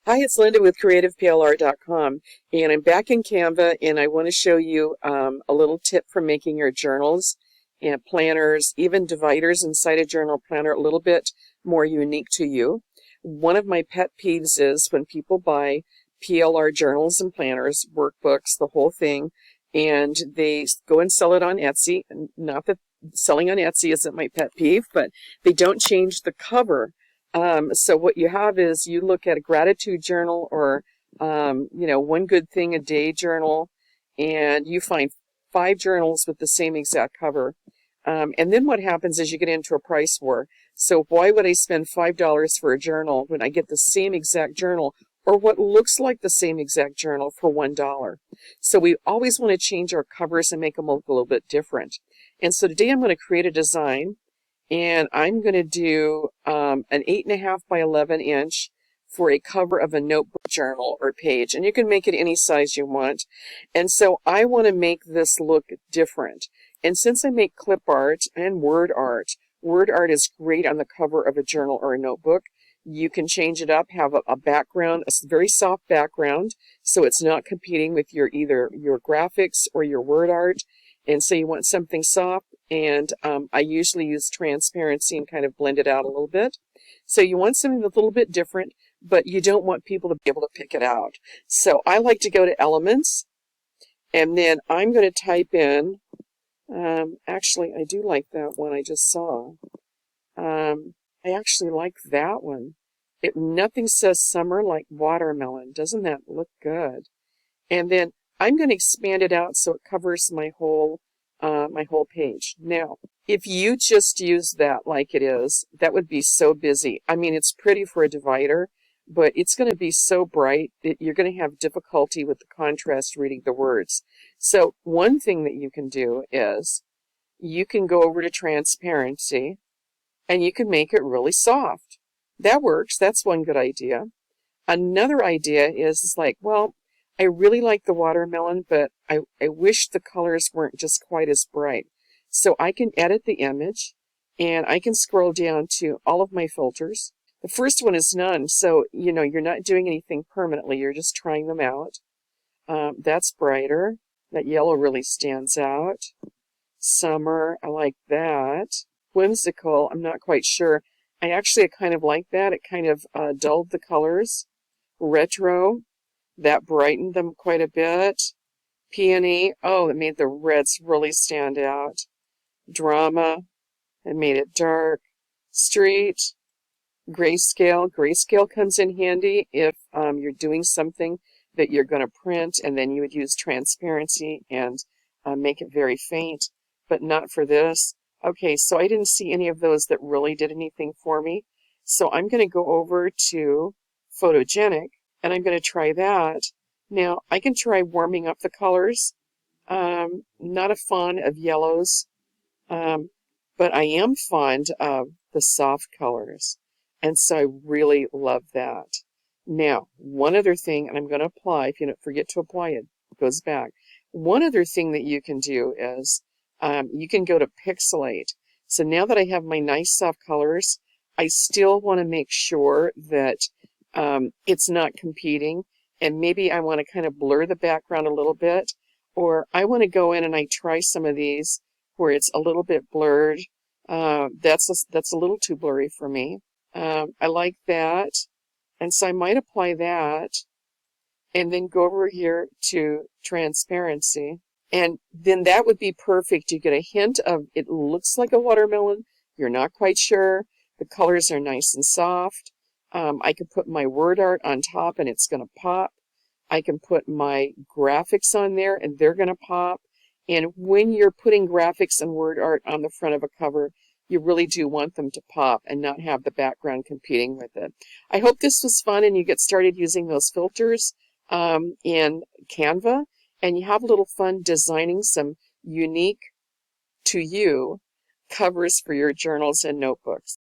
Hi, it's Linda with CreativePLR.com, and I'm back in Canva, and I want to show you a little tip for making your journals and planners, even dividers inside a journal planner, a little bit more unique to you. One of my pet peeves is when people buy PLR journals and planners, workbooks, the whole thing, and they go and sell it on Etsy. Not that selling on Etsy isn't my pet peeve, but they don't change the cover. So what you have is you look at a gratitude journal or, one good thing a day journal, and you find 5 journals with the same exact cover. And then what happens is you get into a price war. So why would I spend $5 for a journal when I get the same exact journal or what looks like the same exact journal for $1? So we always want to change our covers and make them look a little bit different. And so today I'm going to create a design. And I'm going to do an 8.5 by 11 inch for a cover of a notebook journal or page. And you can make it any size you want. And so I want to make this look different. And since I make clip art and word art is great on the cover of a journal or a notebook. You can change it up, have a background, a very soft background, so it's not competing with either your graphics or your word art. And so you want something soft, and I usually use transparency and kind of blend it out a little bit. So you want something that's a little bit different, but you don't want people to be able to pick it out. So I like to go to Elements, and then I'm going to type in, actually I do like that one I just saw. I actually like that one. Nothing says summer like watermelon. Doesn't that look good? And then I'm going to expand it out so it covers my whole page. Now, if you just use that like it is, that would be so busy. I mean, it's pretty for a divider, but it's going to be so bright that you're going to have difficulty with the contrast reading the words. So one thing that you can do is you can go over to transparency and you can make it really soft. That works. That's one good idea. Another idea is like, well, I really like the watermelon, but I wish the colors weren't just quite as bright. So I can edit the image, and I can scroll down to all of my filters. The first one is none, so you're not doing anything permanently. You're just trying them out. That's brighter. That yellow really stands out. Summer, I like that. Whimsical, I'm not quite sure. I kind of like that. It kind of dulled the colors. Retro, that brightened them quite a bit. Peony, oh, it made the reds really stand out. Drama, it made it dark. Street, grayscale. Grayscale comes in handy if you're doing something that you're going to print, and then you would use transparency and make it very faint, but not for this. Okay, so I didn't see any of those that really did anything for me. So I'm going to go over to photogenic, and I'm going to try that. Now, I can try warming up the colors. Not a fan of yellows, but I am fond of the soft colors. And so I really love that. Now, one other thing, and I'm going to apply, if you don't forget to apply it, it goes back. One other thing that you can do is you can go to pixelate. So now that I have my nice soft colors, I still want to make sure that it's not competing, and maybe I want to kind of blur the background a little bit, or I want to go in and I try some of these where it's a little bit blurred. That's a little too blurry for me. I like that, and so I might apply that, and then go over here to transparency, and then that would be perfect. You get a hint of it looks like a watermelon. You're not quite sure. The colors are nice and soft. I can put my word art on top and it's going to pop. I can put my graphics on there and they're going to pop. And when you're putting graphics and word art on the front of a cover, you really do want them to pop and not have the background competing with it. I hope this was fun and you get started using those filters in Canva, and you have a little fun designing some unique to you covers for your journals and notebooks.